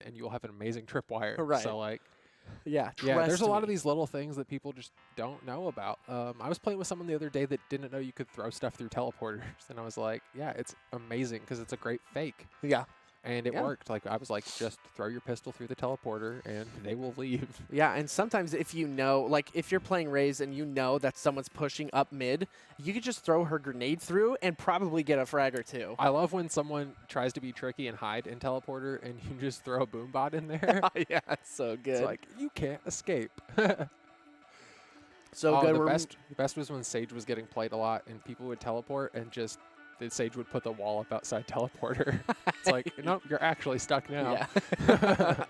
and you'll have an amazing tripwire. Right. So like, Yeah, there's a lot of me. these little things that people just don't know about. I was playing with someone the other day that didn't know you could throw stuff through teleporters, and I was like, yeah, it's amazing because it's a great fake. Yeah. And it worked. Like I was like, just throw your pistol through the teleporter, and they will leave. Yeah, and sometimes if you know, like if you're playing Raze and you know that someone's pushing up mid, you could just throw her grenade through and probably get a frag or two. I love when someone tries to be tricky and hide in teleporter, and you just throw a boom bot in there. Yeah, it's so good. It's like, you can't escape. So good. The best was when Sage was getting played a lot, and people would teleport, and just the Sage would put the wall up outside teleporter. It's like, no, you're actually stuck now. Yeah.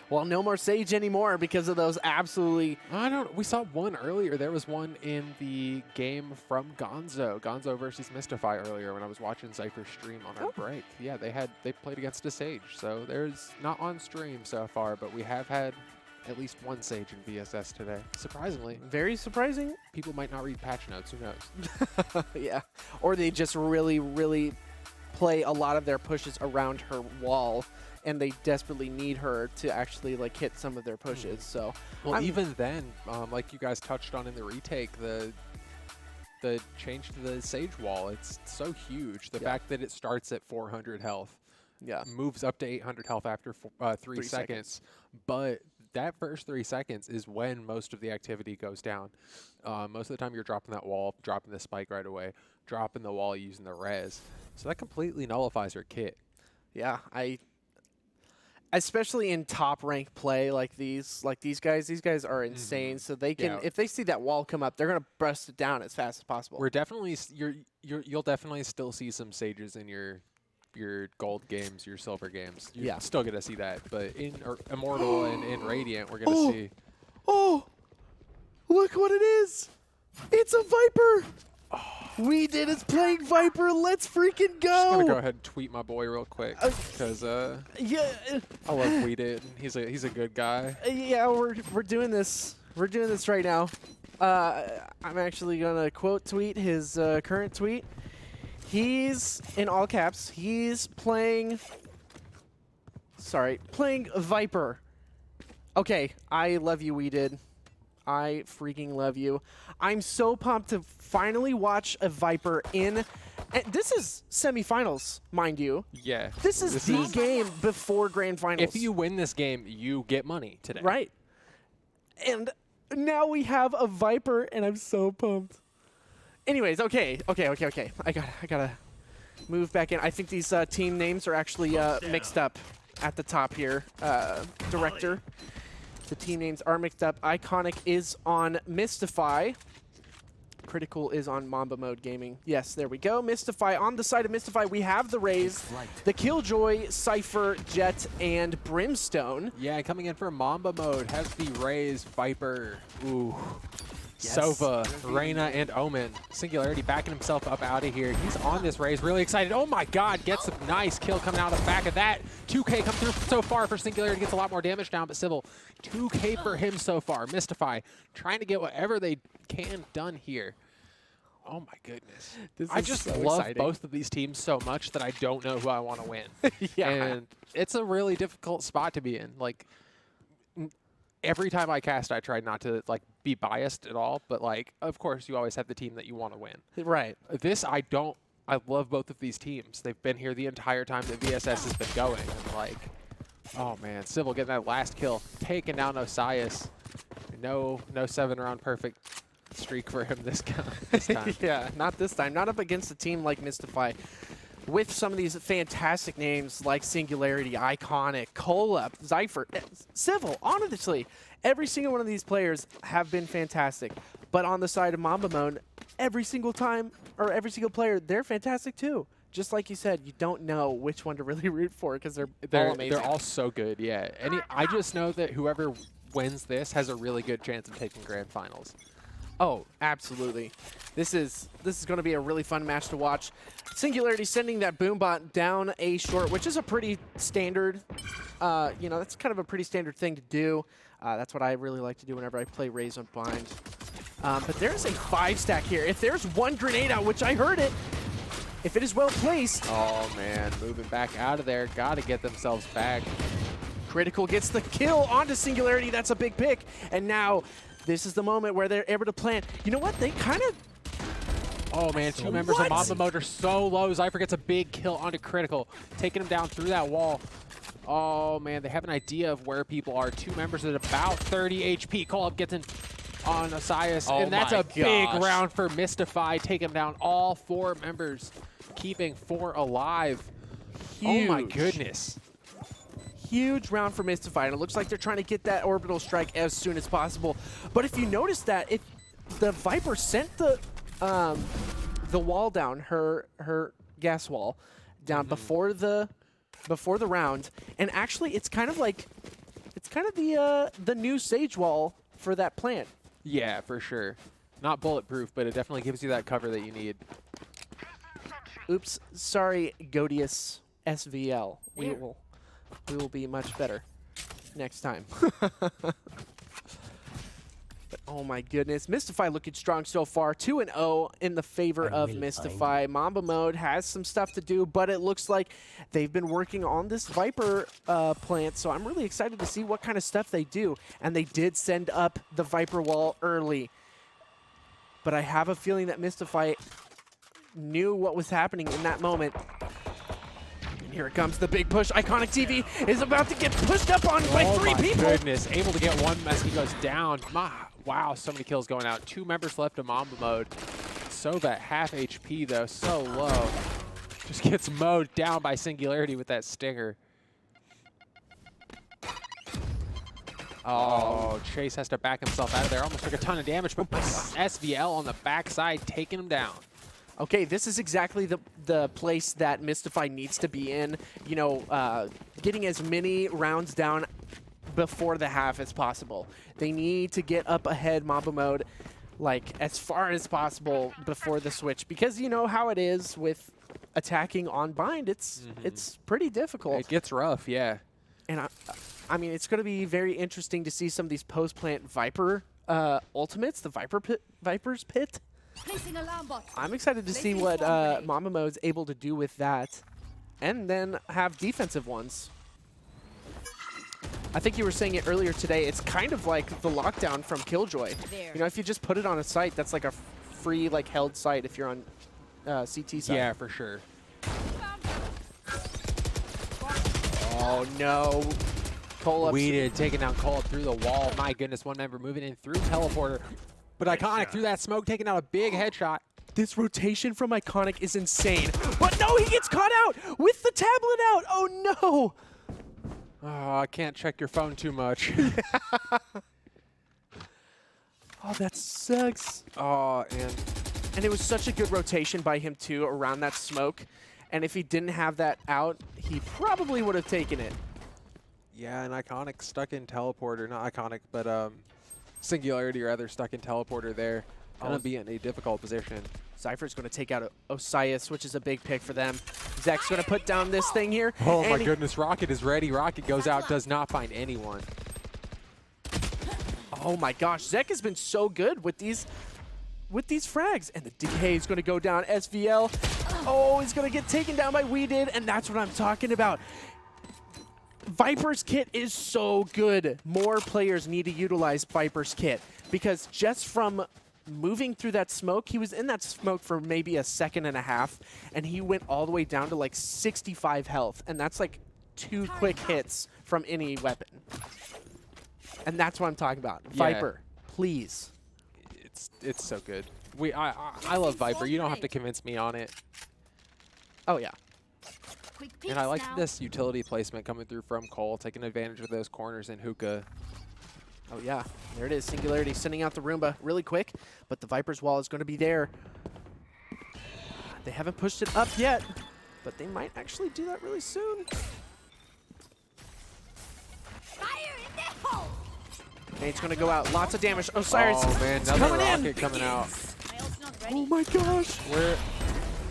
Well, no more Sage anymore because of those absolutely. We saw one earlier. There was one in the game from Gonzo versus Mystify earlier when I was watching Cypher stream on our break. Yeah, they played against a Sage. So there's not on stream so far, but we have had at least one Sage in VSS today. Surprisingly. Very surprising. People might not read patch notes. Who knows? Yeah. Or they just really, really play a lot of their pushes around her wall, and they desperately need her to actually like hit some of their pushes. So, well, even then, like you guys touched on in the retake, the change to the Sage wall, it's so huge. The fact that it starts at 400 health, moves up to 800 health after 3 seconds, but that first 3 seconds is when most of the activity goes down. Most of the time you're dropping that wall, dropping the spike right away, dropping the wall using the res. So that completely nullifies her kit. Yeah, especially in top rank play like these guys are insane. So they can, if they see that wall come up, they're gonna burst it down as fast as possible. We're definitely you'll definitely still see some Sages in your gold games, your silver games. You're still gonna see that, but in Immortal and in Radiant, we're gonna see. Oh, look what it is! It's a Viper. We did is playing Viper. Let's freaking go! I'm gonna go ahead and tweet my boy real quick because yeah, I love We Did. He's a good guy. Yeah, we're doing this. We're doing this right now. I'm actually gonna quote tweet his current tweet. He's in all caps. He's playing Viper. Okay, I love you, We Did. I freaking love you. I'm so pumped to finally watch a Viper in. And this is semifinals, mind you. Yeah. This is the game before grand finals. If you win this game, you get money today. Right. And now we have a Viper, and I'm so pumped. Anyways, okay. I gotta move back in. I think these team names are actually mixed up at the top here. Director. The team names are mixed up. Iconic is on Mystify. Critical is on Mamba Mode Gaming. Yes, there we go. Mystify. On the side of Mystify, we have the Raze, the Killjoy, Cypher, Jet, and Brimstone. Yeah, coming in for Mamba Mode has the Raze, Viper, Yes. Sova, Reyna, and Omen. Singularity backing himself up out of here. He's on this Raze, really excited. Oh my god, gets a nice kill coming out of the back of that. 2K come through so far for Singularity, gets a lot more damage down, but Civil, 2K for him so far. Mystify trying to get whatever they can done here. Oh my goodness. I just love both of these teams so much that I don't know who I want to win. And it's a really difficult spot to be in. Like, every time I cast, I try not to like be biased at all, but like, of course, you always have the team that you want to win. Right. This, I love both of these teams. They've been here the entire time that VSS has been going. And like, oh man, Civil getting that last kill, taking down Osias. No 7-round perfect streak for him this time. Yeah, not this time. Not up against a team like Mystify. With some of these fantastic names like Singularity, Iconic, Cola, Cypher, Civil, honestly, every single one of these players have been fantastic. But on the side of Mamba Mode, every single time, or every single player, they're fantastic too. Just like you said, you don't know which one to really root for because they're all amazing. They're all so good, yeah. I just know that whoever wins this has a really good chance of taking grand finals. Oh, absolutely. This is going to be a really fun match to watch. Singularity sending that Boombot down A short, which is a pretty standard, that's kind of a pretty standard thing to do. That's what I really like to do whenever I play Raze Unbind. But there's a 5-stack here. If there's one grenade out, which I heard it, if it is well placed. Oh man, moving back out of there. Got to get themselves back. Critical gets the kill onto Singularity. That's a big pick. And now this is the moment where they're able to plant. You know what? They kind of... Oh man, two members of Mamba mode are so low. Zypher gets a big kill onto Critical, taking him down through that wall. Oh man, they have an idea of where people are. Two members at about 30 HP. Call up gets in on Osias, and that's a big round for Mystify, taking him down all 4 members, keeping 4 alive. Huge. Oh my goodness. Huge round for Mystify, and it looks like they're trying to get that orbital strike as soon as possible. But if you notice that, if the Viper sent the wall down, her gas wall down before the round, and actually it's kind of the new Sage wall for that plant. Yeah, for sure. Not bulletproof, but it definitely gives you that cover that you need. Oops, sorry, Godius SVL. We will be much better next time. But oh my goodness, Mystify looking strong so far. 2-0 in the favor of Mystify. Mamba mode has some stuff to do, but it looks like they've been working on this Viper plant, so I'm really excited to see what kind of stuff they do. And they did send up the Viper wall early. But I have a feeling that Mystify knew what was happening in that moment. And here it comes, the big push. Iconic TV is about to get pushed up on by 3 people. Oh my goodness, able to get one as he goes down. Wow, so many kills going out. 2 members left in Mamba mode. So that half HP though, so low. Just gets mowed down by Singularity with that stinger. Oh, Chase has to back himself out of there. Almost took a ton of damage, but SVL on the backside taking him down. Okay, this is exactly the place that Mystify needs to be in. You know, getting as many rounds down before the half as possible. They need to get up ahead Mamba mode, like, as far as possible before the switch. Because you know how it is with attacking on bind. It's pretty difficult. It gets rough, yeah. And I mean, it's going to be very interesting to see some of these post-plant Viper ultimates, the Viper's Pit. I'm excited to see what Mamba mode's able to do with that, and then have defensive ones. I think you were saying it earlier today, it's kind of like the lockdown from Killjoy. You know, if you just put it on a site, that's like a free, like, held site if you're on CT side. Yeah, for sure. Oh, no. Cole Weeded, taking down Cole through the wall. My goodness, one member moving in through teleporter. But Iconic through that smoke, taking out a big headshot. This rotation from Iconic is insane. But no, he gets caught out with the tablet out. Oh, no. Oh, I can't check your phone too much. Oh, that sucks. Oh, and it was such a good rotation by him, too, around that smoke. And if he didn't have that out, he probably would have taken it. Yeah, and Iconic stuck in teleporter. Not Iconic, but Singularity, rather, stuck in teleporter there. Gonna be in a difficult position. Zypher's going to take out Osias, which is a big pick for them. Zek's going to put down this thing here. Oh my goodness, Rocket is ready. Rocket goes out, does not find anyone. Oh my gosh, Zek has been so good with these frags. And the decay is going to go down. SVL, oh, he's going to get taken down by We Did, and that's what I'm talking about. Viper's Kit is so good. More players need to utilize Viper's Kit, because just from moving through that smoke, he was in that smoke for maybe a second and a half, and he went all the way down to like 65 health, and that's like 2 quick hits from any weapon. And that's what I'm talking about. Yeah. Viper, please. It's so good. I love Viper. You don't have to convince me on it. Oh yeah. And I like this utility placement coming through from Cole, taking advantage of those corners in Hookah. Oh yeah, there it is. Singularity sending out the Roomba really quick, but the Viper's wall is going to be there. They haven't pushed it up yet, but they might actually do that really soon. Fire in the hole! Nate's going to go out. Lots of damage. Osiris man, another coming rocket in. coming out. Oh my gosh.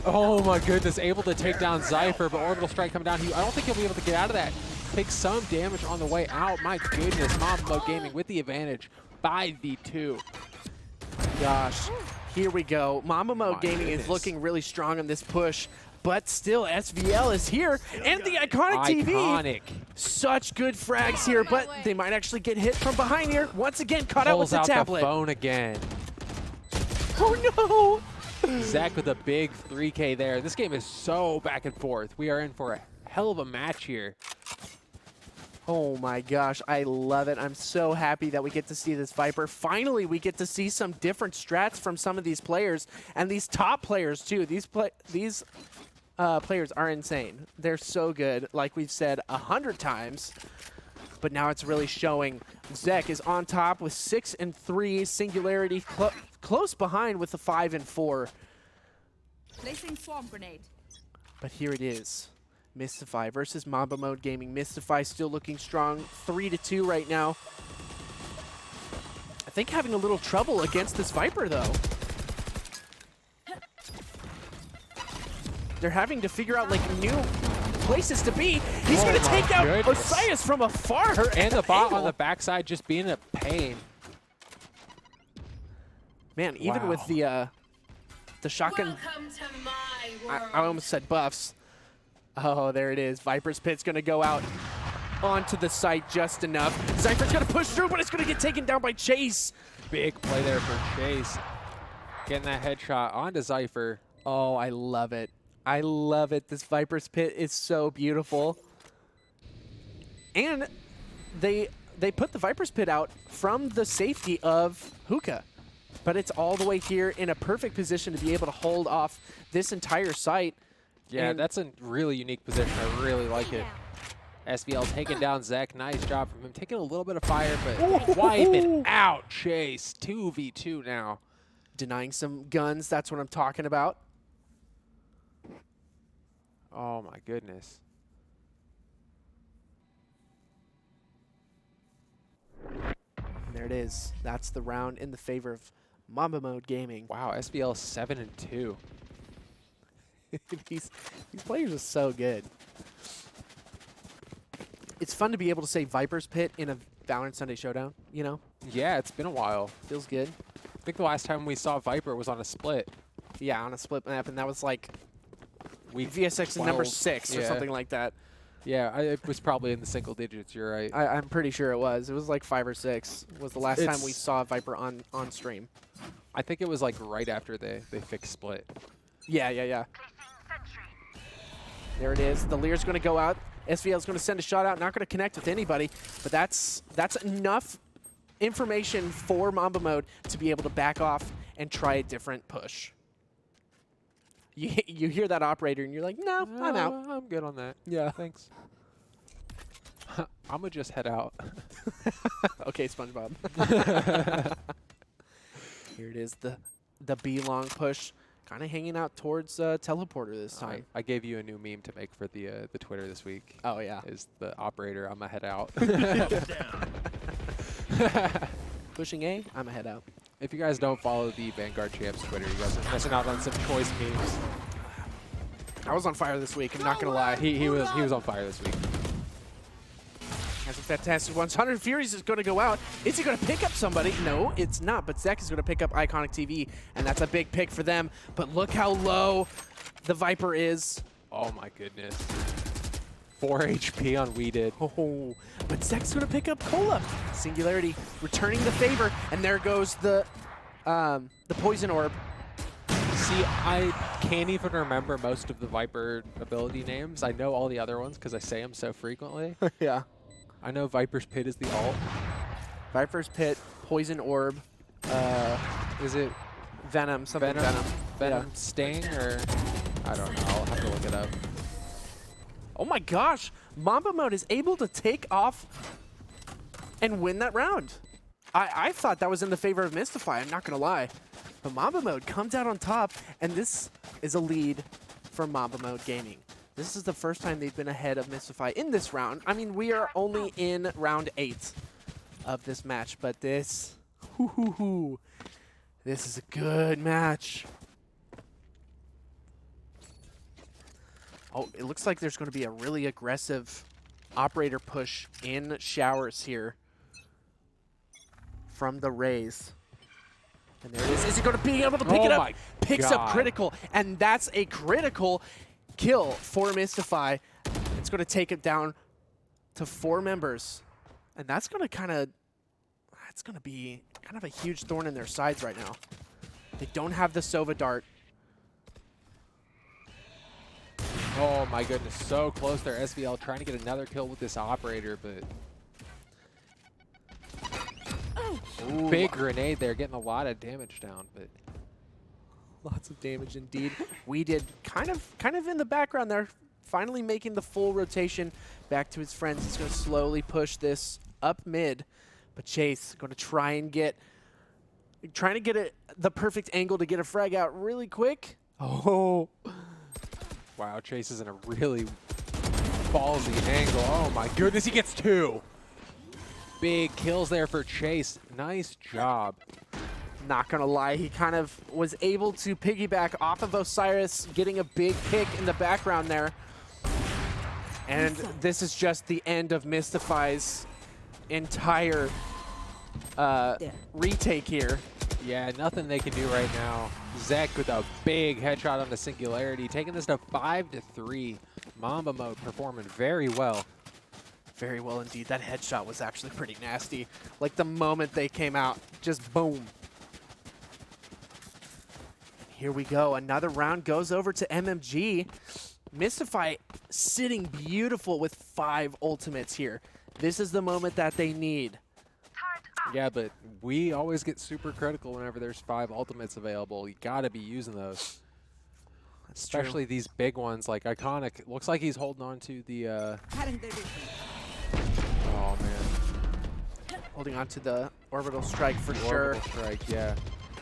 Oh my goodness, able to take down Zypher, but orbital strike coming down. I don't think he'll be able to get out of that. Take some damage on the way out. My goodness, Mamba Gaming with the advantage. 5v2. Gosh, here we go. Mamba Gaming is looking really strong on this push. but still SVL is here, and the Iconic TV. Iconic. Such good frags here, but they might actually get hit from behind here. Once again, caught out with Pulls the out tablet. the phone again. Oh no! Zach with a big 3K there. This game is so back and forth. We are in for a hell of a match here. Oh my gosh, I love it. I'm so happy that we get to see this Viper. Finally, we get to see some different strats from some of these players, and these top players too. These players are insane. They're so good, like we've said 100 times. But now it's really showing. Zek is on top with 6 and 3. Singularity close behind with the 5 and 4. Placing swarm grenade. But here it is. Mystify versus Mamba Mode Gaming. Mystify still looking strong. 3-2 right now. I think having a little trouble against this Viper, though. They're having to figure out, like, new places to be. He's going to take out Osiris from afar. And the bot on the backside just being a pain. Man, even with the shotgun, I almost said buffs. Oh, there it is. Viper's Pit's going to go out onto the site just enough. Zypher's going to push through, but it's going to get taken down by Chase. Big play there for Chase. Getting that headshot onto Zypher. Oh, I love it. I love it. This Viper's Pit is so beautiful. And they put the Viper's Pit out from the safety of Hookah. But it's all the way here in a perfect position to be able to hold off this entire site. Yeah, and that's a really unique position. I really like it. SVL taking down Zek. Nice job from him. Taking a little bit of fire, but wiping out Chase. 2v2 now. Denying some guns. That's what I'm talking about. Oh, my goodness. And there it is. That's the round in the favor of Mamba Mode Gaming. Wow, SVL 7-2. these players are so good. It's fun to be able to say Viper's Pit in a Valorant Sunday Showdown, you know? Yeah, it's been a while. Feels good. I think the last time we saw Viper was on a split. Yeah, on a split map, and that was like Week VSX 12. number 6 or something like that. Yeah, it was probably in the single digits, you're right. I'm pretty sure it was. It was like 5 or 6 was the last time we saw Viper on stream. I think it was like right after they fixed split. Yeah. There it is. The Lear's going to go out. SVL's going to send a shot out. Not going to connect with anybody, but that's enough information for Mamba Mode to be able to back off and try a different push. You hear that operator and you're like, no, I'm out. I'm good on that. Yeah. Thanks. I'm going to just head out. Okay, SpongeBob. Here it is, the B-long push. Kind of hanging out towards Teleporter this time. I gave you a new meme to make for the Twitter this week. Oh, yeah. Is the operator, I'm going to head out. Pushing A, I'm a head out. If you guys don't follow the Vanguard Champs Twitter, you guys are missing out on some choice memes. I was on fire this week, I'm not going to lie. He was on fire this week. Has a fantastic one. 100 Furies is going to go out. Is he going to pick up somebody? No, it's not. But Zek is going to pick up Iconic TV, and that's a big pick for them. But look how low the Viper is. Oh, my goodness. 4 HP on We Did. Oh, but Zek's going to pick up Cola. Singularity returning the favor, and there goes the Poison Orb. See, I can't even remember most of the Viper ability names. I know all the other ones because I say them so frequently. Yeah. I know Viper's Pit is the alt. Viper's Pit, Poison Orb. Is it Venom, something Venom. Venom Sting, or I don't know. I'll have to look it up. Oh my gosh, Mamba Mode is able to take off and win that round. I thought that was in the favor of Mystify, I'm not going to lie. But Mamba Mode comes out on top, and this is a lead for Mamba Mode Gaming. This is the first time they've been ahead of Mystify in this round. I mean, we are only in round 8 of this match, but this is a good match. Oh, it looks like there's going to be a really aggressive operator push in showers here from the Rays. And there it is. Is he going to be able to pick it up? Picks up critical, and that's a critical. kill for Mystify. It's going to take it down to 4 members. And that's going to that's going to be kind of a huge thorn in their sides right now. They don't have the Sova Dart. Oh my goodness, so close there. SVL trying to get another kill with this operator, but Ooh. big grenade there, getting a lot of damage down, but Lots of damage indeed. We did kind of in the background there, finally making the full rotation back to his friends. He's going to slowly push this up mid, but Chase going to trying to get the perfect angle to get a frag out really quick. Oh, wow, Chase is in a really ballsy angle. Oh my goodness, he gets 2. Big kills there for Chase. Nice job. not gonna lie, he kind of was able to piggyback off of Osiris, getting a big pick in the background there. And this is just the end of Mystify's entire retake here. Yeah, nothing they can do right now. Zek with a big headshot on the Singularity, taking this to 5-3. Mamba mode performing very well. Very well indeed. That headshot was actually pretty nasty. Like the moment they came out, just boom. Here we go. Another round goes over to MMG. Mystify sitting beautiful with 5 ultimates here. This is the moment that they need. Yeah, but we always get super critical whenever there's 5 ultimates available. You gotta be using those. That's Especially these big ones like Iconic. It looks like he's holding on to the oh man. Holding on to the orbital strike for The sure. orbital strike, yeah.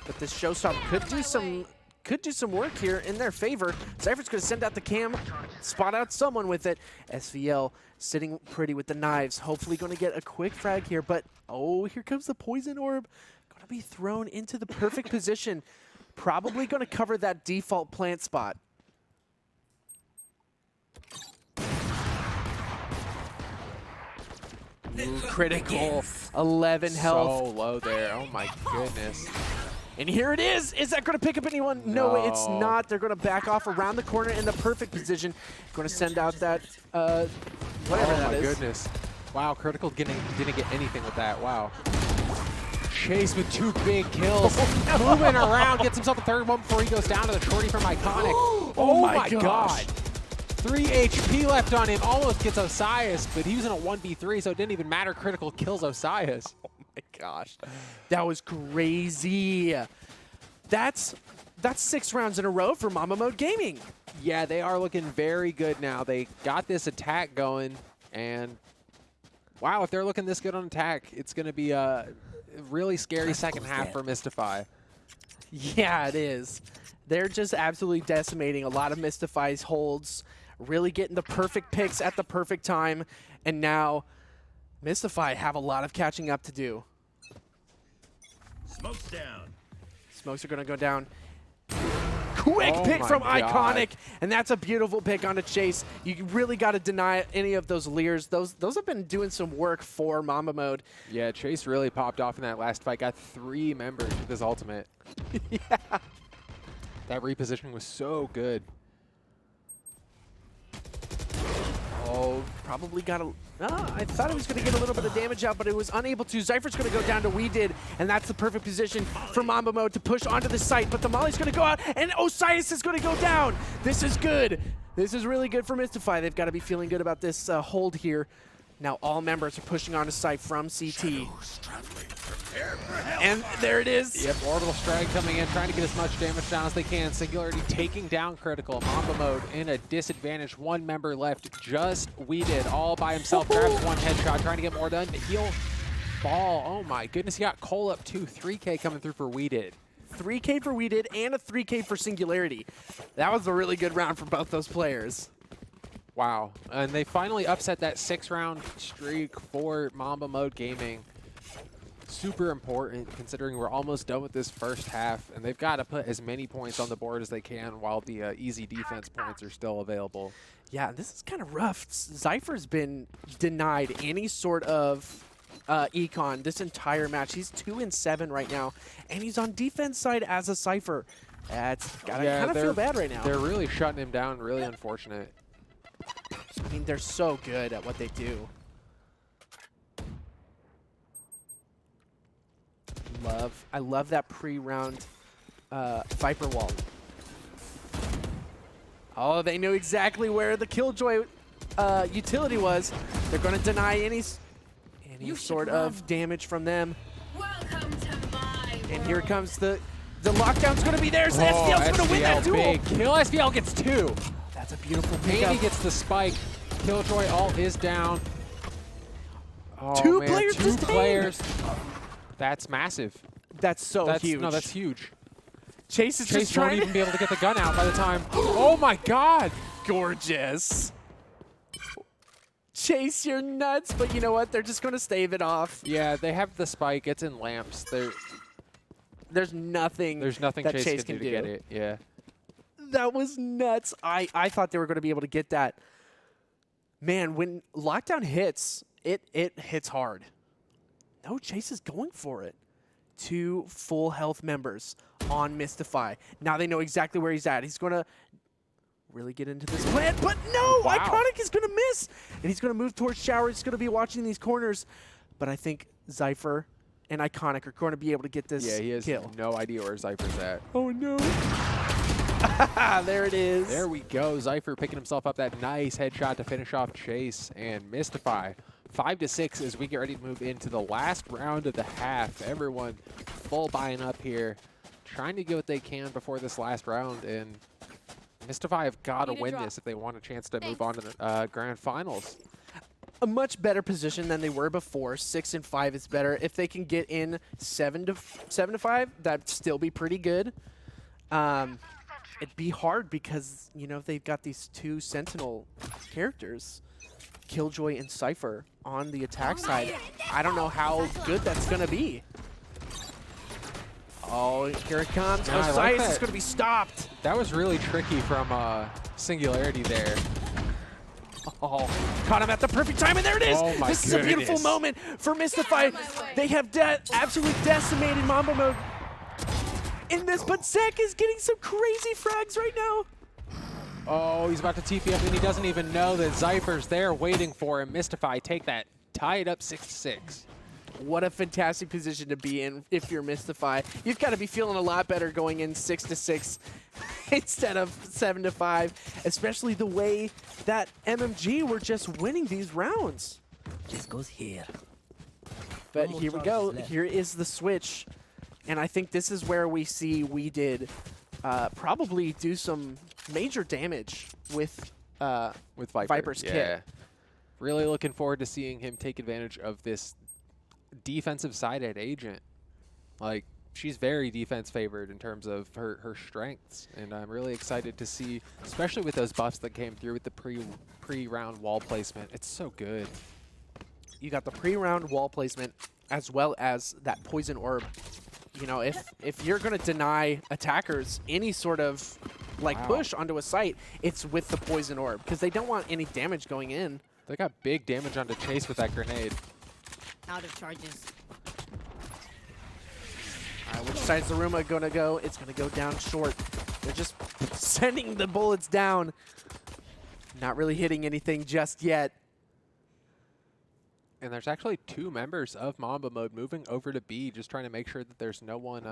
But this showstop could do some work here in their favor. Cypher's going to send out the cam, spot out someone with it. SVL sitting pretty with the knives, hopefully going to get a quick frag here. But oh, here comes the poison orb. Going to be thrown into the perfect position. Probably going to cover that default plant spot. Ooh, critical, 11 health. So low there. Oh my goodness. And here it is. Is that going to pick up anyone? No, it's No. not. They're going to back off around the corner in the perfect position. Going to send out that, whatever Oh that my is. goodness. Wow, Critical didn't get anything with that. Wow. Chase with 2 big kills. Moving around, gets himself a 3rd one before he goes down to the shorty from Iconic. Oh my my god. 3 HP left on him. Almost gets Osiris, but he was in a 1v3, so it didn't even matter. Critical kills Osiris. Oh my gosh. That was crazy. That's 6 rounds in a row for Mamba Mode Gaming. Yeah, they are looking very good now. They got this attack going, and wow, if they're looking this good on attack, it's going to be a really scary second half for Mystify. Yeah, it is. They're just absolutely decimating a lot of Mystify's holds, really getting the perfect picks at the perfect time, and now Mystify have a lot of catching up to do. Smoke's down. Smokes are going to go down. Quick Oh pick my from God. Iconic, and that's a beautiful pick on a Chase. You really got to deny any of those leers. Those have been doing some work for Mamba Mode. Yeah, Chase really popped off in that last fight. Got 3 members with his ultimate. Yeah. That repositioning was so good. Oh, probably got a... I thought he was going to get a little bit of damage out, but it was unable to. Zypher's going to go down to We Did, and that's the perfect position for Mamba Mode to push onto the site. But the Molly's going to go out, and Osiris is going to go down. This is good. This is really good for Mystify. They've got to be feeling good about this hold here. Now all members are pushing onto site from CT. And there it is. Yep, Orbital Strike coming in, trying to get as much damage down as they can. Singularity taking down Critical. Mamba Mode in a disadvantage. 1 member left. Just We Did all by himself. Grabs 1 headshot, trying to get more done. He'll fall. Oh my goodness, he got Cole up too. 3K coming through for We Did. 3K for We Did and a 3K for Singularity. That was a really good round for both those players. Wow. And they finally upset that 6-round streak for Mamba Mode Gaming. Super important considering we're almost done with this first half, and they've got to put as many points on the board as they can while the easy defense points are still available. Yeah, this is kind of rough. Zypher's been denied any sort of econ this entire match. He's 2-7 right now, and he's on defense side as a Cypher. That's gotta Yeah, kind of they're- feel bad right now. They're really shutting him down. Really unfortunate. I mean, they're so good at what they do. I love that pre-round Viper wall. Oh, they knew exactly where the Killjoy utility was. They're going to deny any sort of damage from them. Welcome to my And here comes the lockdown's going to be there. So SVL's going to win that duel. Big kill. SVL gets 2. That's a beautiful Maybe pickup. gets the spike. Killjoy ult is down. Oh, Two man, players two just players. That's massive. That's so huge. No, that's huge. Chase is Chase just won't trying even to... be able to get the gun out by the time. Oh my God! Gorgeous. Chase, you're nuts, but you know what? They're just going to stave it off. Yeah, they have the spike. It's in lamps. There's nothing. There's nothing that Chase can do to get it. Yeah. That was nuts. I thought they were going to be able to get that. Man, when lockdown hits, it hits hard. No, Chase is going for it. 2 full health members on Mystify. Now they know exactly where he's at. He's going to really get into this plan, but no! Wow. Iconic is going to miss, and he's going to move towards Shower. He's going to be watching these corners, but I think Zypher and Iconic are going to be able to get this Yeah, he has kill. no idea where Zypher's at. Oh, no. There it is. There we go. Zypher picking himself up that nice headshot to finish off Chase and Mystify. 5-6 as we get ready to move into the last round of the half. Everyone full buying up here, trying to get what they can before this last round. And Mystify have got to win this if they want a chance to move on to the grand finals. A much better position than they were before. 6-5 is better. If they can get in 7-5, that'd still be pretty good. It'd be hard because, you know, they've got these 2 Sentinel characters, Killjoy and Cypher, on the attack side. I don't know how good that's going to be. Oh, here it comes. Yeah, I Osiris like is that. going to be stopped. That was really tricky from Singularity there. Oh, caught him at the perfect time, and there it is. Oh my This is a beautiful goodness. moment for Mystify. They have absolutely decimated Mamba mode in this, but Zek is getting some crazy frags right now. Oh, he's about to TP up, and he doesn't even know that Zypher's there waiting for him. Mystify, take that. Tie it up 6-6. What a fantastic position to be in if you're Mystify. You've got to be feeling a lot better going in 6-6 instead of 7-5, especially the way that MMG were just winning these rounds. Just goes here. But No more here we charges go. left. Here is the switch. And I think this is where we see we did probably do some major damage with Viper. Viper's kit. Really looking forward to seeing him take advantage of this defensive sided agent. Like, she's very defense favored in terms of her strengths, and I'm really excited to see, especially with those buffs that came through with the pre-round wall placement. It's so good. You got the pre-round wall placement as well as that poison orb. You know, if you're going to deny attackers any sort of like Wow. push onto a site, it's with the poison orb because they don't want any damage going in. They got big damage onto Chase with that grenade. Out of charges. All right, which side's the Ruma going to go? It's going to go down short. They're just sending the bullets down. Not really hitting anything just yet. And there's actually 2 members of Mamba mode moving over to B, just trying to make sure that there's no one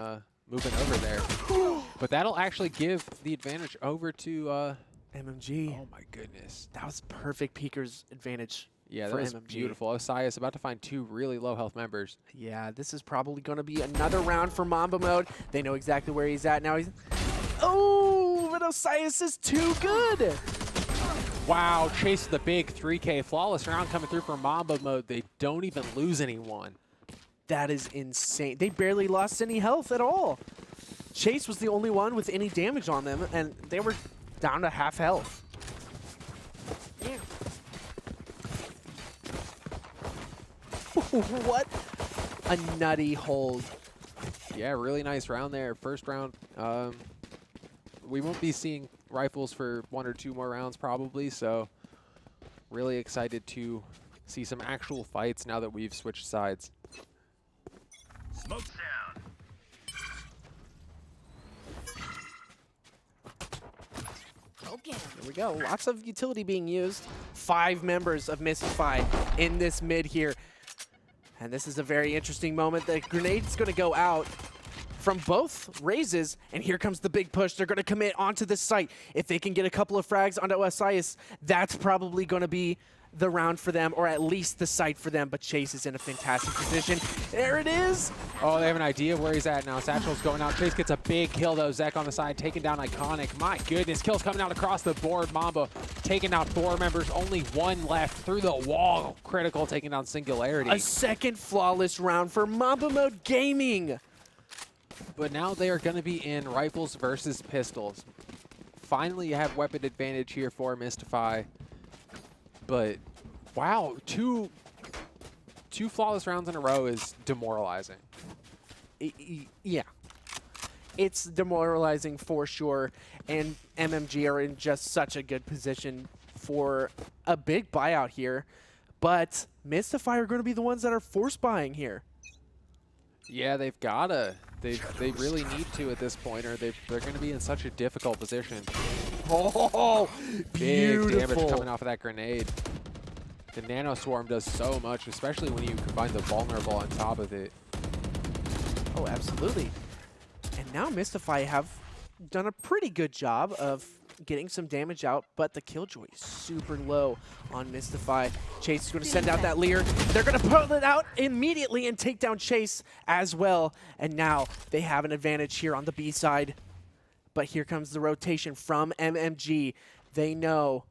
moving over there. But that'll actually give the advantage over to MMG. oh my goodness. That was perfect Peeker's advantage. Yeah, that for was MMG. beautiful. Osiris about to find 2 really low health members. Yeah, this is probably going to be another round for Mamba mode. They know exactly where he's at now. He's oh, but Osiris is too good. Wow, Chase the big 3K flawless round coming through for Mamba mode. They don't even lose anyone. That is insane. They barely lost any health at all. Chase was the only one with any damage on them, and they were down to half health. Damn. What a nutty hold. Yeah, really nice round there. First round, we won't be seeing rifles for 1 or 2 more rounds probably, so really excited to see some actual fights now that we've switched sides. Smoke's down. Broken. Here we go. Lots of utility being used. 5 members of Mystify in this mid here. And this is a very interesting moment. The grenade's going to go out from both raises, and here comes the big push. They're going to commit onto this site. If they can get a couple of frags onto Osias, that's probably going to be the round for them, or at least the site for them. But Chase is in a fantastic position. There it is. Oh, they have an idea of where he's at now. Satchel's going out. Chase gets a big kill, though. Zek on the side, taking down Iconic. My goodness, kills coming out across the board. Mamba taking out 4 members. Only 1 left through the wall. Critical taking down Singularity. A second flawless round for Mamba Mode Gaming. But now they are going to be in rifles versus pistols. Finally, you have weapon advantage here for Mystify. But, wow, two flawless rounds in a row is demoralizing. Yeah. It's demoralizing for sure, and MMG are in just such a good position for a big buyout here. But Mystify are going to be the ones that are force buying here. Yeah, they've got to. They really need to at this point, or they're going to be in such a difficult position. Oh, Big beautiful. damage coming off of that grenade. The Nano Swarm does so much, especially when you combine the vulnerable on top of it. Oh, absolutely. And now Mystify have done a pretty good job of getting some damage out, but the Killjoy is super low on Mystify. Chase is going to send out that Leer. They're going to pull it out immediately and take down Chase as well. And now they have an advantage here on the B side. But here comes the rotation from MMG. They know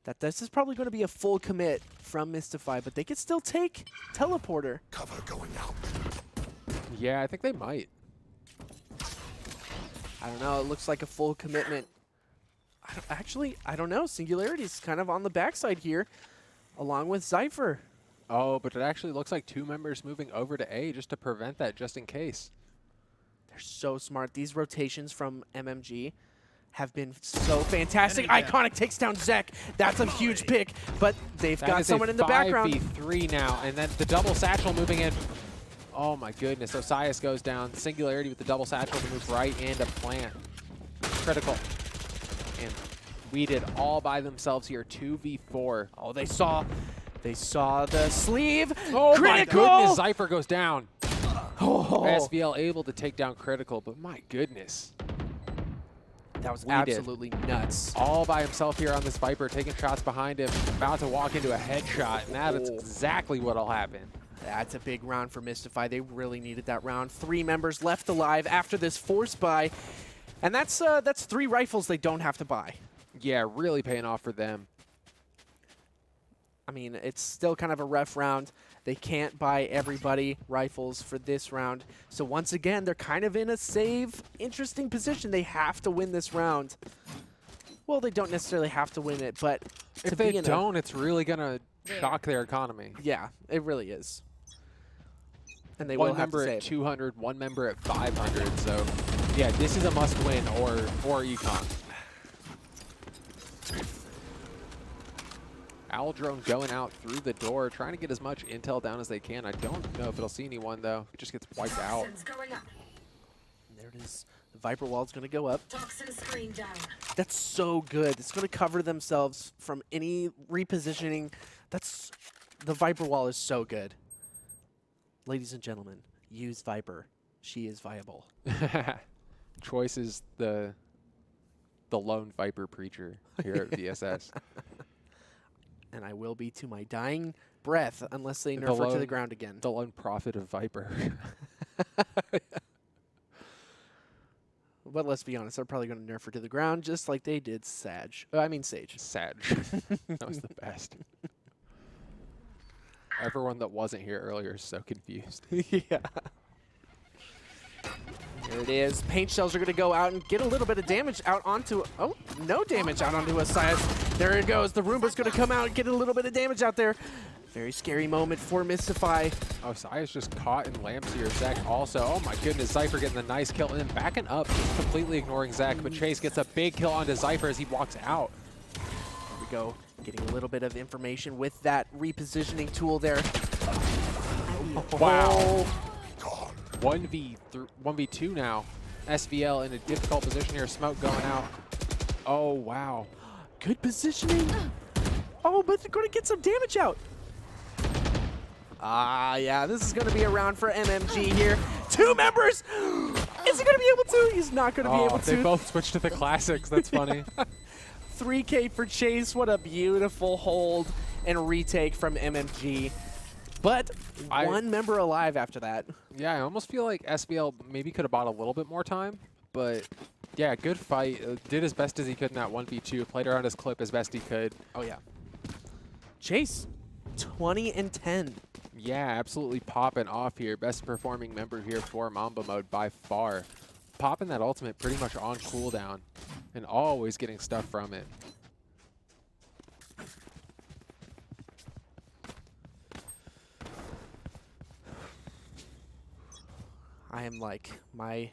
that this is probably going to be a full commit from Mystify, but they could still take Teleporter. Cover going out. Yeah, I think they might. I don't know. It looks like a full commitment. I don't know. Singularity's kind of on the backside here, along with Cypher. Oh, but it actually looks like 2 members moving over to A just to prevent that, just in case. They're so smart. These rotations from MMG have been so fantastic. Iconic takes down Zek. That's a huge pick, but they've got someone in the background. 5v3 now, and then the double satchel moving in. Oh my goodness, Osias goes down. Singularity with the double satchel to move right and a plant. Critical. And weeded all by themselves here, 2v4. Oh, they saw the sleeve. Oh Critical! my goodness, Cypher goes down. Oh. SVL able to take down Critical, but my goodness. That was Weeded. absolutely nuts. All by himself here on this Viper, taking shots behind him, about to walk into a headshot, and that is exactly what'll happen. That's a big round for Mystify. They really needed that round. 3 members left alive after this force buy. And that's 3 rifles they don't have to buy. Yeah, really paying off for them. I mean, it's still kind of a rough round. They can't buy everybody rifles for this round. So once again, they're kind of in a interesting position. They have to win this round. Well, they don't necessarily have to win it, but If they don't, it's really going to shock their economy. Yeah, it really is. And they One will have to member save. at 200, 1 member at 500. So, yeah, this is a must-win or econ. Owl drone going out through the door, trying to get as much intel down as they can. I don't know if it'll see anyone, though. It just gets wiped out. There it is. The Viper wall's going to go up. Toxin screen down. That's so good. It's going to cover themselves from any repositioning. The Viper wall is so good. Ladies and gentlemen, use Viper. She is viable. Choice is the lone Viper preacher here at VSS. And I will be to my dying breath unless they nerf her to the ground again. The lone prophet of Viper. But let's be honest, they're probably going to nerf her to the ground just like they did Sage. Sag. That was the best. Everyone that wasn't here earlier is so confused. Yeah. Here it is. Paint shells are going to go out and get a little bit of damage out onto... Oh, no damage out onto Osias. There it goes. The Roomba's going to come out and get a little bit of damage out there. Very scary moment for Mystify. Osias just caught in lamps here. Zach also. Oh my goodness, Cypher getting the nice kill and then backing up, just completely ignoring Zach. But Chase gets a big kill onto Cypher as he walks out. Here we go. Getting a little bit of information with that repositioning tool there. Wow. 1v2 now. SVL in a difficult position here. Smoke going out. Oh, wow. Good positioning. Oh, but they're going to get some damage out. Ah, yeah, this is going to be a round for MMG here. 2 members. Is he going to be able to? He's not going to be able to. They both switched to the classics. That's funny. 3K for Chase. What a beautiful hold and retake from MMG. But 1 member alive after that. Yeah, I almost feel like SBL maybe could have bought a little bit more time, but yeah, good fight. Did as best as he could in that 1v2. Played around his clip as best he could. Oh, yeah. Chase, 20 and 10. Yeah, absolutely popping off here. Best performing member here for Mamba mode by far. Popping that ultimate pretty much on cooldown and always getting stuff from it. I am like, my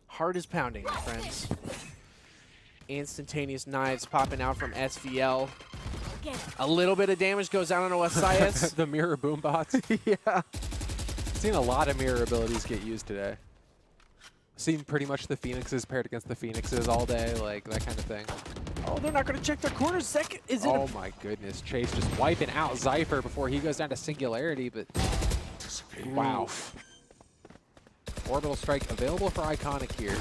heart is pounding, my friends. Instantaneous knives popping out from SVL. A little bit of damage goes out on Osias. The mirror boom bots. Yeah. Seen a lot of mirror abilities get used today. Seen pretty much the Phoenixes paired against the Phoenixes all day, like that kind of thing. Oh, they're not going to check their corners. Second is Oh my goodness, Chase just wiping out Zypher before he goes down to Singularity, but wow. Orbital Strike available for Iconic here.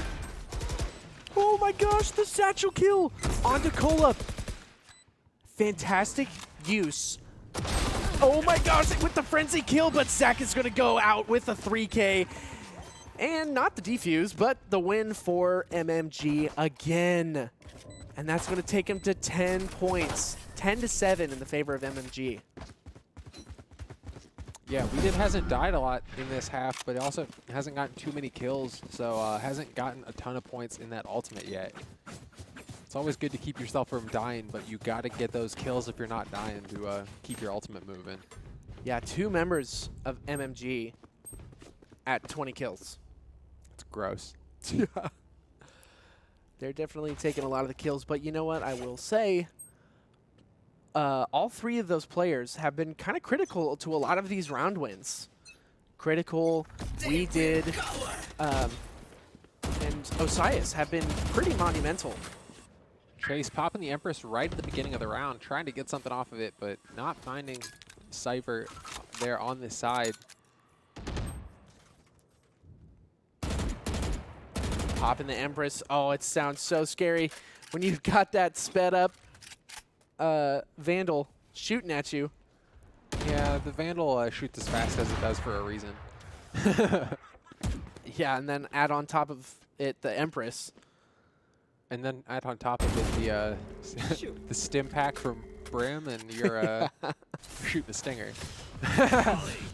Oh my gosh, the satchel kill onto Kola. Fantastic use. Oh my gosh, with the frenzy kill, but Zach is going to go out with a 3K. And not the defuse, but the win for MMG again. And that's going to take him to 10 points. 10-7 in the favor of MMG. Yeah, Weeded hasn't died a lot in this half, but also hasn't gotten too many kills, so hasn't gotten a ton of points in that ultimate yet. It's always good to keep yourself from dying, but you got to get those kills if you're not dying to keep your ultimate moving. Yeah, 2 members of MMG at 20 kills. It's gross. Yeah. They're definitely taking a lot of the kills, but you know what? I will say all 3 of those players have been kind of critical to a lot of these round wins. Critical, Weeded, and Osias have been pretty monumental. Chase popping the Empress right at the beginning of the round, trying to get something off of it, but not finding Cypher there on this side. Popping the Empress. Oh, it sounds so scary when you've got that sped up Vandal shooting at you. Yeah, the Vandal shoots as fast as it does for a reason. Yeah, and then add on top of it the Empress. And then add on top of it the the stim pack from Brim, and you're shooting the Stinger.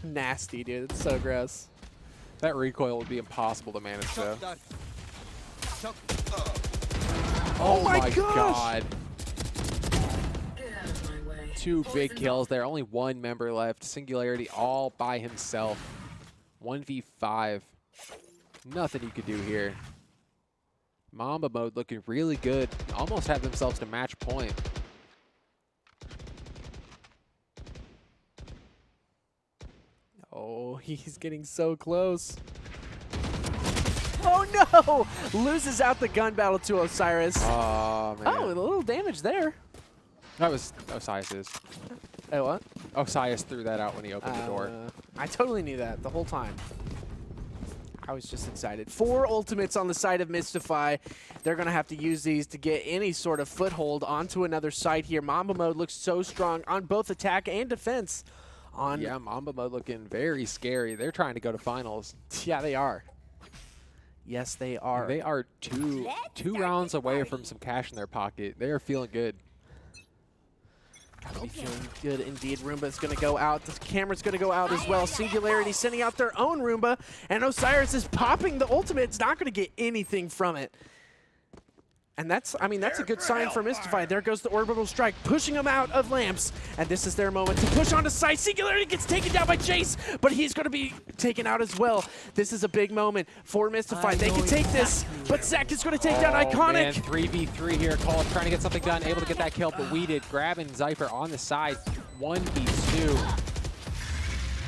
Nasty, dude. It's so gross. That recoil would be impossible to manage, though. Oh my gosh! God. Get out of my way. 2 big kills there. Only 1 member left. Singularity all by himself. 1v5. Nothing you could do here. Mamba mode looking really good. Almost have themselves to match point. Oh, he's getting so close. Oh no! Loses out the gun battle to Osiris. Oh, man. Oh, a little damage there. That was Osias's. Hey, what? Osias threw that out when he opened the door. I totally knew that the whole time. I was just excited. 4 ultimates on the side of Mystify. They're going to have to use these to get any sort of foothold onto another site here. Mamba mode looks so strong on both attack and defense. Yeah, Mamba mode looking very scary. They're trying to go to finals. Yeah, they are. Yes, they are. They are two rounds away from some cash in their pocket. They are feeling good. Gotta be feeling good indeed. Roomba's going to go out. The camera's going to go out as well. Singularity sending out their own Roomba. And Osiris is popping the ultimate. It's not going to get anything from it. And that's, I mean, that's a good sign for Mystify. There goes the Orbital Strike, pushing them out of lamps. And this is their moment to push onto site. Singularity gets taken down by Chase, but he's going to be taken out as well. This is a big moment for Mystify. They can take this, but Zach is going to take down Iconic. Man, 3v3 here. Cole trying to get something done, able to get that kill, but Weeded grabbing Zypher on the side. 1v2.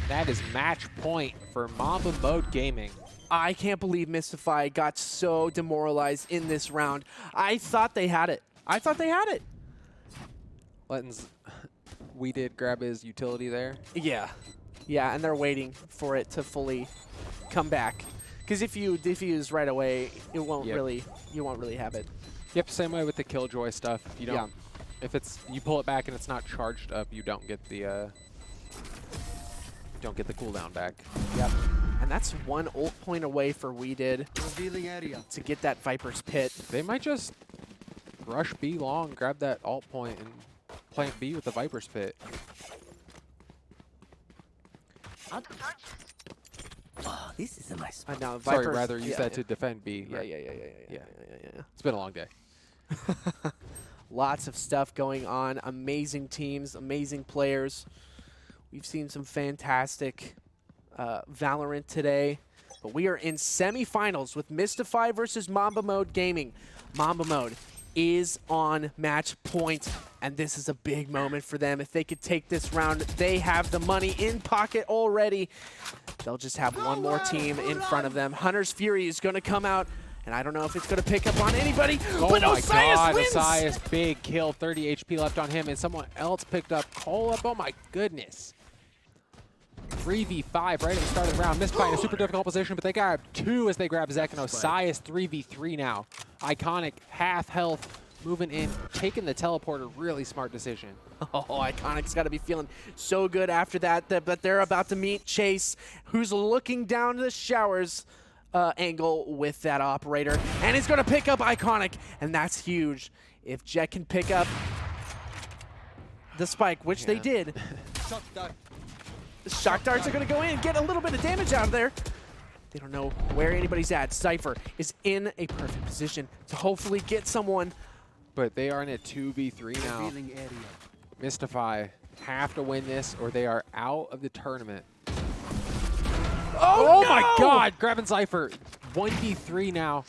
That is match point for Mamba Mode Gaming. I can't believe Mystify got so demoralized in this round. I thought they had it. I thought they had it. Letting we did grab his utility there. Yeah. Yeah, and they're waiting for it to fully come back. Because if you defuse right away, it won't really, you won't really have it. Yep, same way with the Killjoy stuff. If you don't, Yeah. if it's you pull it back and it's not charged up, you don't get the cooldown back. Yep. And that's one ult point away for We Did Revealing area. to get that Viper's Pit. They might just rush B long, grab that alt point, and plant B with the Viper's Pit. Oh, this is a nice. Now Sorry, Viper's, rather use that to defend B. Yeah, right? yeah. It's been a long day. Lots of stuff going on. Amazing teams, amazing players. We've seen some fantastic Valorant today. But we are in semifinals with Mystify versus Mamba Mode Gaming. Mamba Mode is on match point, and this is a big moment for them. If they could take this round, they have the money in pocket already. They'll just have one more team in front of them. Hunter's Fury is going to come out, and I don't know if it's going to pick up on anybody, Oh but my Osias god, wins! Osias, big kill, 30 HP left on him, and someone else picked up Cole up. Oh my goodness. 3v5 right at the start of the round. Mystify in a super difficult position, but they grab 2 as they grab Zek, and Osias 3v3 now. Iconic, half health, moving in, taking the teleporter, really smart decision. Oh, Iconic's got to be feeling so good after that, but they're about to meet Chase, who's looking down the showers angle with that operator, and he's going to pick up Iconic, and that's huge. If Jet can pick up the spike, which they did, shock darts are going to go in and get a little bit of damage out of there. They don't know where anybody's at. Cypher is in a perfect position to hopefully get someone. But they are in a 2v3 now. Revealing area. Mystify have to win this or they are out of the tournament. Oh, no! My god, grabbing Cypher. 1v3 now.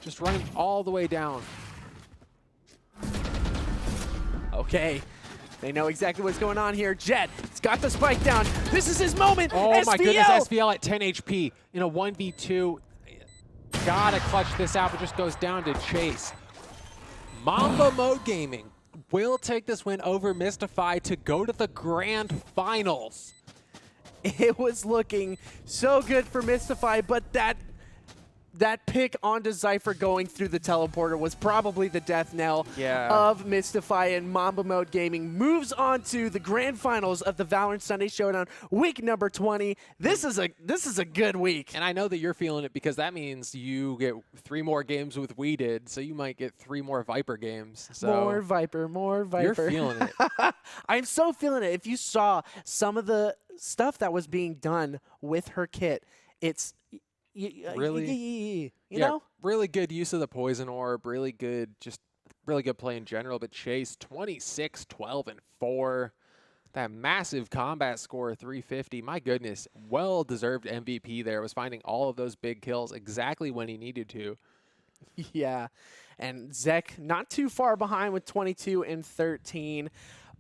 Just running all the way down. Okay. They know exactly what's going on here. Jet, he's got the spike down. This is his moment. Oh SVL! my goodness, SVL at 10 HP in a 1v2. Gotta clutch this out, but just goes down to Chase. Mamba Mode Gaming will take this win over Mystify to go to the grand finals. It was looking so good for Mystify, but that pick onto Cypher going through the teleporter was probably the death knell of Mystify, and Mamba Mode Gaming moves on to the grand finals of the Valorant Sunday Showdown, week number 20. This is a good week. And I know that you're feeling it because that means you get 3 more games with We Did, so you might get 3 more Viper games. So More Viper. you're feeling it. I'm so feeling it. If you saw some of the stuff that was being done with her kit, it's Really? you know? Really good use of the poison orb, really good play in general, but Chase 26, 12, and 4. That massive combat score, 350. My goodness, well-deserved MVP there. Was finding all of those big kills exactly when he needed to. Yeah, and Zek not too far behind with 22 and 13.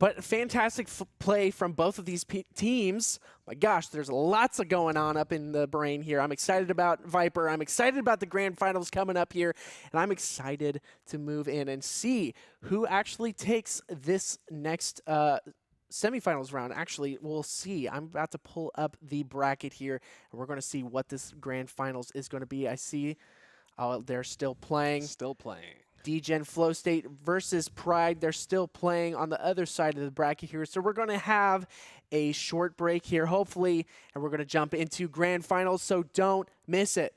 But fantastic play from both of these teams. My gosh, there's lots of going on up in the brain here. I'm excited about Viper. I'm excited about the grand finals coming up here. And I'm excited to move in and see who actually takes this next semifinals round. Actually, we'll see. I'm about to pull up the bracket here, and we're going to see what this grand finals is going to be. I see they're still playing. Still playing. DGen Flow State versus Pride. They're still playing on the other side of the bracket here. So we're going to have a short break here, hopefully, and we're going to jump into grand finals, so don't miss it.